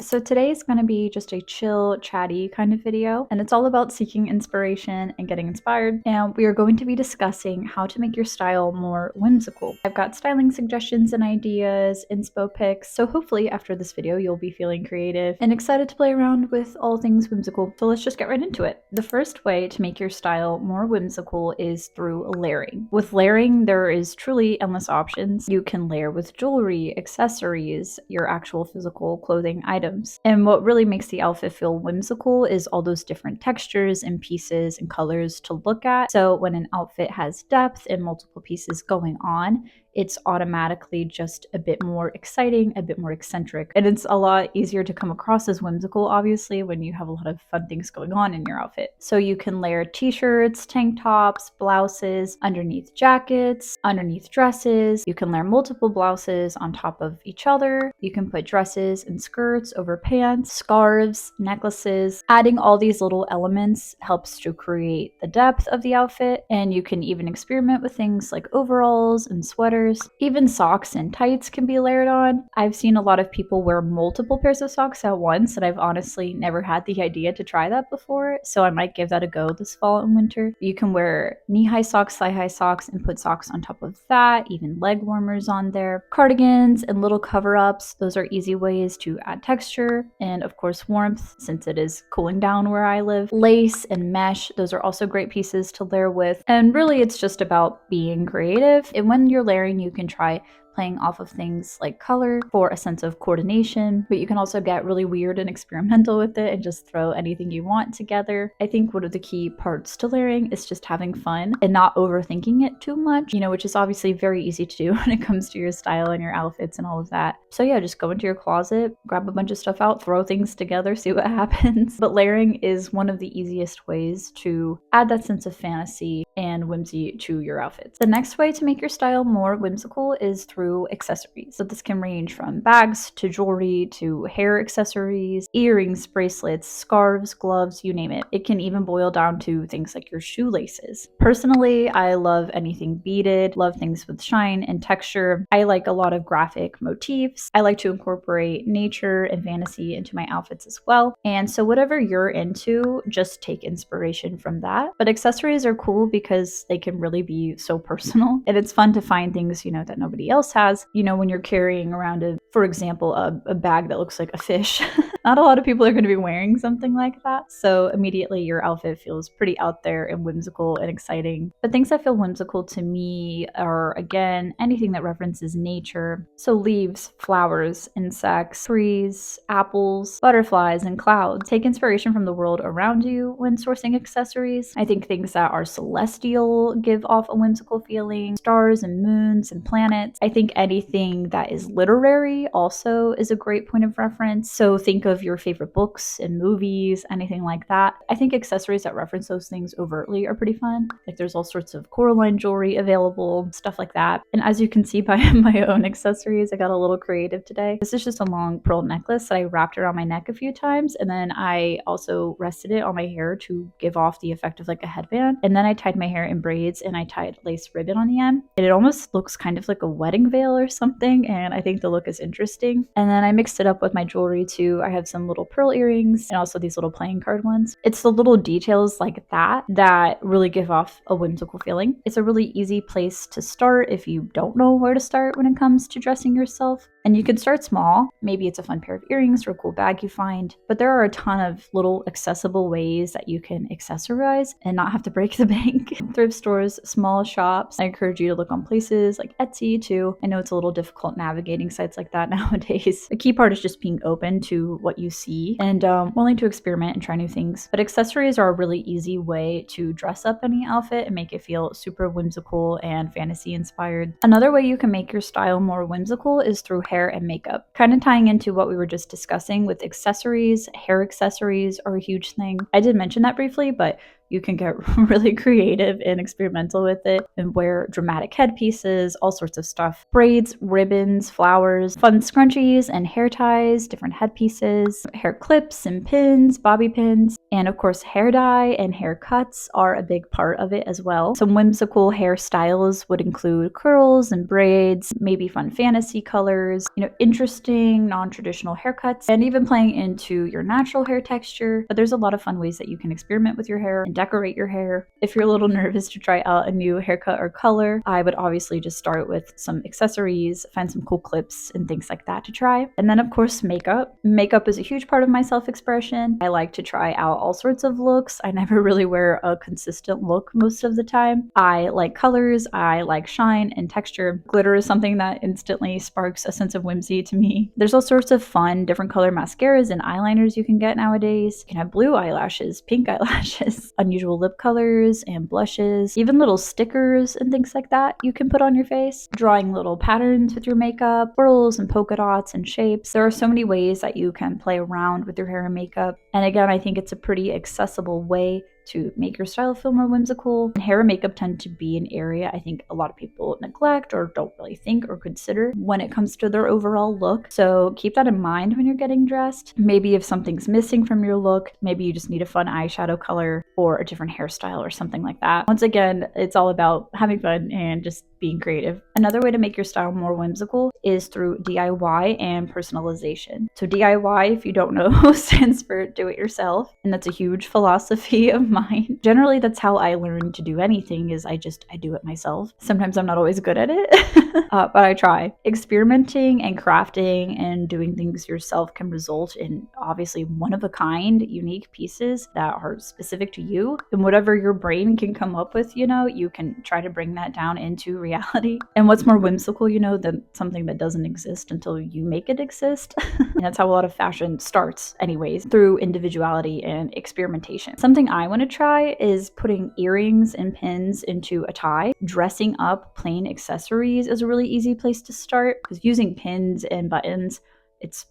So today is going to be just a chill, chatty kind of video, and it's all about seeking inspiration and getting inspired. And we are going to be discussing how to make your style more whimsical. I've got styling suggestions and ideas, inspo picks, so hopefully after this video you'll be feeling creative and excited to play around with all things whimsical. So let's just get right into it. The first way to make your style more whimsical is through layering. With layering, there is truly endless options. You can layer with jewelry, accessories, your actual physical clothing items. And what really makes the outfit feel whimsical is all those different textures and pieces and colors to look at. So when an outfit has depth and multiple pieces going on, it's automatically just a bit more exciting, a bit more eccentric. And it's a lot easier to come across as whimsical, obviously, when you have a lot of fun things going on in your outfit. So you can layer t-shirts, tank tops, blouses, underneath jackets, underneath dresses. You can layer multiple blouses on top of each other. You can put dresses and skirts over pants, scarves, necklaces. Adding all these little elements helps to create the depth of the outfit. And you can even experiment with things like overalls and sweaters. Even socks and tights can be layered on. I've seen a lot of people wear multiple pairs of socks at once, and I've honestly never had the idea to try that before, so I might give that a go this fall and winter. You can wear knee-high socks, thigh-high socks, and put socks on top of that, even leg warmers on there. Cardigans and little cover-ups, those are easy ways to add texture and of course warmth since it is cooling down where I live. Lace and mesh, those are also great pieces to layer with, and really it's just about being creative. And when you're layering, you can try playing off of things like color for a sense of coordination, but you can also get really weird and experimental with it and just throw anything you want together. I think one of the key parts to layering is just having fun and not overthinking it too much, which is obviously very easy to do when it comes to your style and your outfits and all of that. So yeah, just go into your closet, grab a bunch of stuff out, throw things together, see what happens. But layering is one of the easiest ways to add that sense of fantasy and whimsy to your outfits. The next way to make your style more whimsical is through accessories. So this can range from bags to jewelry to hair accessories, earrings, bracelets, scarves, gloves, you name it. It can even boil down to things like your shoelaces. Personally, I love anything beaded, love things with shine and texture. I like a lot of graphic motifs. I like to incorporate nature and fantasy into my outfits as well. And so whatever you're into, just take inspiration from that. But accessories are cool because they can really be so personal, and it's fun to find things, that nobody else has. When you're carrying around for example, a bag that looks like a fish. Not a lot of people are going to be wearing something like that. So immediately your outfit feels pretty out there and whimsical and exciting. But things that feel whimsical to me are, again, anything that references nature. So leaves, flowers, insects, trees, apples, butterflies, and clouds. Take inspiration from the world around you when sourcing accessories. I think things that are celestial give off a whimsical feeling. Stars and moons and planets. I think anything that is literary also is a great point of reference. So think of your favorite books and movies, anything like that. I think accessories that reference those things overtly are pretty fun. Like there's all sorts of Coraline jewelry available, stuff like that. And as you can see by my own accessories, I got a little creative today. This is just a long pearl necklace that I wrapped around my neck a few times, and then I also rested it on my hair to give off the effect of like a headband. And then I tied my hair in braids and I tied lace ribbon on the end. And it almost looks kind of like a wedding veil or something, and I think the look is interesting. And then I mixed it up with my jewelry too. I have some little pearl earrings and also these little playing card ones. It's the little details like that that really give off a whimsical feeling. It's a really easy place to start if you don't know where to start when it comes to dressing yourself. And you can start small. Maybe it's a fun pair of earrings or a cool bag you find, but there are a ton of little accessible ways that you can accessorize and not have to break the bank. Thrift stores, small shops. I encourage you to look on places like Etsy too. I know it's a little difficult navigating sites like that nowadays. The key part is just being open to what you see and willing to experiment and try new things. But accessories are a really easy way to dress up any outfit and make it feel super whimsical and fantasy inspired. Another way you can make your style more whimsical is through hair and makeup. Kind of tying into what we were just discussing with accessories, hair accessories are a huge thing. I did mention that briefly, but You can get really creative and experimental with it and wear dramatic headpieces, all sorts of stuff. Braids, ribbons, flowers, fun scrunchies and hair ties, different headpieces, hair clips and pins, bobby pins, and of course hair dye and haircuts are a big part of it as well. Some whimsical hairstyles would include curls and braids, maybe fun fantasy colors, interesting non-traditional haircuts, and even playing into your natural hair texture. But there's a lot of fun ways that you can experiment with your hair and decorate your hair. If you're a little nervous to try out a new haircut or color, I would obviously just start with some accessories, find some cool clips and things like that to try. And then of course makeup. Makeup is a huge part of my self-expression. I like to try out all sorts of looks. I never really wear a consistent look most of the time. I like colors, I like shine and texture. Glitter is something that instantly sparks a sense of whimsy to me. There's all sorts of fun, different color mascaras and eyeliners you can get nowadays. You can have blue eyelashes, pink eyelashes, unusual lip colors and blushes, even little stickers and things like that you can put on your face. Drawing little patterns with your makeup, swirls and polka dots and shapes. There are so many ways that you can play around with your hair and makeup. And again, I think it's a pretty accessible way to make your style feel more whimsical. And hair and makeup tend to be an area I think a lot of people neglect or don't really think or consider when it comes to their overall look. So keep that in mind when you're getting dressed. Maybe if something's missing from your look, maybe you just need a fun eyeshadow color or a different hairstyle or something like that. Once again, it's all about having fun and just being creative. Another way to make your style more whimsical is through DIY and personalization. So DIY, if you don't know, stands for do it yourself, and that's a huge philosophy of mine. Generally, that's how I learned to do anything, is I do it myself. Sometimes I'm not always good at it, but I try. Experimenting and crafting and doing things yourself can result in obviously one-of-a-kind, unique pieces that are specific to you, and whatever your brain can come up with, you can try to bring that down into reality. And what's more whimsical, than something that doesn't exist until you make it exist? And that's how a lot of fashion starts anyways, through individuality and experimentation. Something I want to try is putting earrings and pins into a tie. Dressing up plain accessories is a really easy place to start, because using pins and buttons, it's,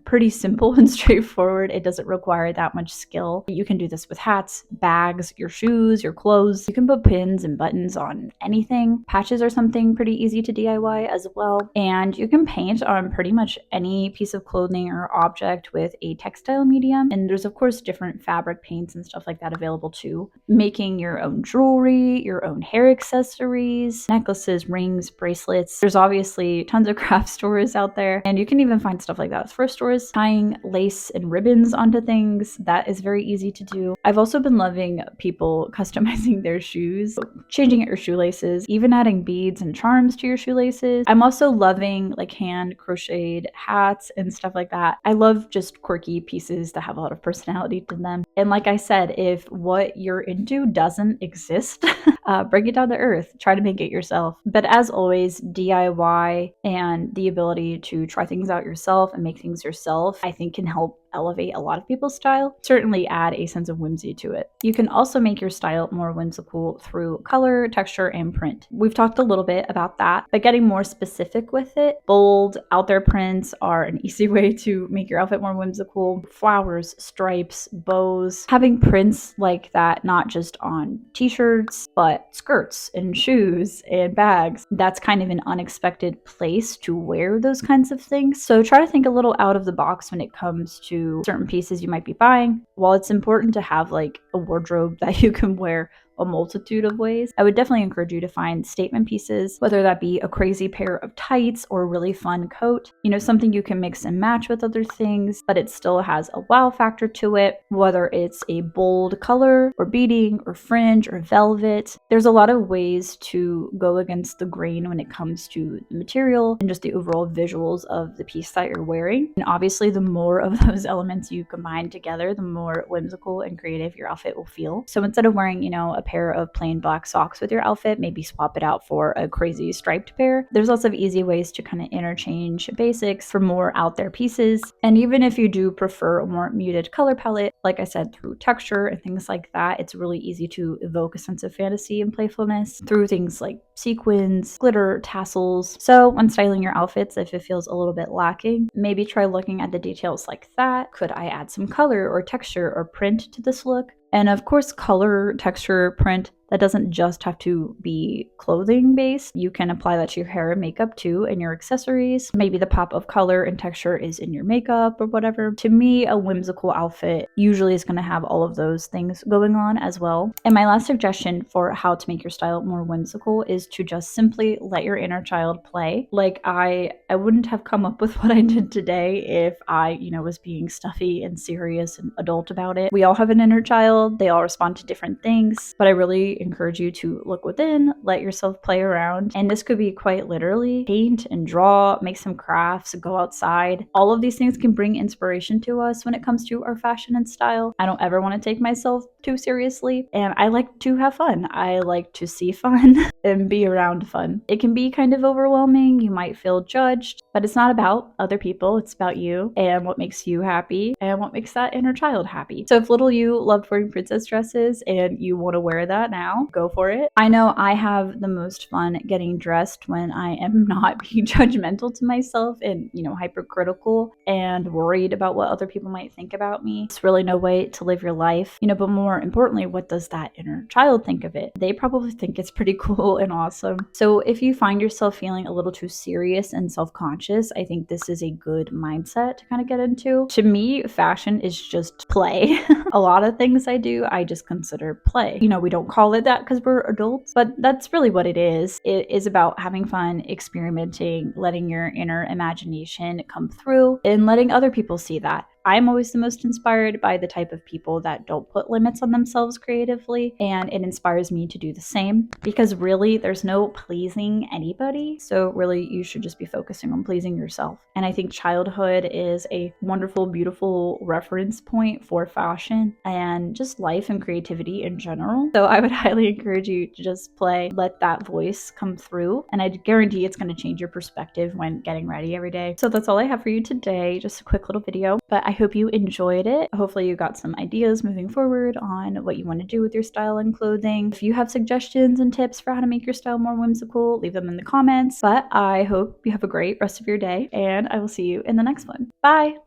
pretty simple and straightforward. It doesn't require that much skill. You can do this with hats, bags, your shoes, your clothes. You can put pins and buttons on anything. Patches are something pretty easy to DIY as well. And you can paint on pretty much any piece of clothing or object with a textile medium. And there's of course different fabric paints and stuff like that available too. Making your own jewelry, your own hair accessories, necklaces, rings, bracelets. There's obviously tons of craft stores out there, and you can even find stuff like that at thrift stores. Tying lace and ribbons onto things, that is very easy to do. I've also been loving people customizing their shoes, changing out your shoelaces, even adding beads and charms to your shoelaces. I'm also loving like hand crocheted hats and stuff like that. I love just quirky pieces that have a lot of personality to them. And like I said, if what you're into doesn't exist, bring it down to earth. Try to make it yourself. But as always, DIY and the ability to try things out yourself and make things yourself, I think can help elevate a lot of people's style, certainly add a sense of whimsy to it. You can also make your style more whimsical through color, texture, and print. We've talked a little bit about that, but getting more specific with it, bold, out there prints are an easy way to make your outfit more whimsical. Flowers, stripes, bows, having prints like that, not just on t-shirts, but skirts and shoes and bags. That's kind of an unexpected place to wear those kinds of things. So try to think a little out of the box when it comes to certain pieces you might be buying. While it's important to have like a wardrobe that you can wear a multitude of ways, I would definitely encourage you to find statement pieces, whether that be a crazy pair of tights or a really fun coat, something you can mix and match with other things, but it still has a wow factor to it, whether it's a bold color or beading or fringe or velvet. There's a lot of ways to go against the grain when it comes to the material and just the overall visuals of the piece that you're wearing. And obviously, the more of those elements you combine together, the more whimsical and creative your outfit will feel. So instead of wearing, a pair of plain black socks with your outfit, maybe swap it out for a crazy striped pair. There's lots of easy ways to kind of interchange basics for more out there pieces. And even if you do prefer a more muted color palette, like I said, through texture and things like that, it's really easy to evoke a sense of fantasy and playfulness through things like sequins, glitter, tassels. So when styling your outfits, if it feels a little bit lacking, maybe try looking at the details like that. Could I add some color or texture or print to this look? And of course, color, texture, print, that doesn't just have to be clothing based. You can apply that to your hair and makeup too, and your accessories. Maybe the pop of color and texture is in your makeup or whatever. To me, a whimsical outfit usually is going to have all of those things going on as well. And my last suggestion for how to make your style more whimsical is to just simply let your inner child play. Like I wouldn't have come up with what I did today if I, was being stuffy and serious and adult about it. We all have an inner child. They all respond to different things, but I really encourage you to look within, let yourself play around. And this could be quite literally paint and draw, make some crafts, go outside. All of these things can bring inspiration to us when it comes to our fashion and style. I don't ever want to take myself too seriously, and I like to have fun. I like to see fun and be around fun. It can be kind of overwhelming. You might feel judged, but it's not about other people. It's about you and what makes you happy and what makes that inner child happy. So if little you loved wearing princess dresses and you want to wear that now, go for it. I know I have the most fun getting dressed when I am not being judgmental to myself and, hypercritical and worried about what other people might think about me. It's really no way to live your life, but more importantly, what does that inner child think of it? They probably think it's pretty cool and awesome. So if you find yourself feeling a little too serious and self-conscious, I think this is a good mindset to kind of get into. To me, fashion is just play. A lot of things I do, I just consider play. We don't call it that because we're adults, but that's really what it is. It is about having fun, experimenting, letting your inner imagination come through, and letting other people see that. I'm always the most inspired by the type of people that don't put limits on themselves creatively, and it inspires me to do the same because really there's no pleasing anybody. So really you should just be focusing on pleasing yourself. And I think childhood is a wonderful, beautiful reference point for fashion and just life and creativity in general. So I would highly encourage you to just play, let that voice come through, and I guarantee it's going to change your perspective when getting ready every day. So that's all I have for you today, just a quick little video, but I hope you enjoyed it. Hopefully you got some ideas moving forward on what you want to do with your style and clothing. If you have suggestions and tips for how to make your style more whimsical, leave them in the comments. But I hope you have a great rest of your day, and I will see you in the next one. Bye!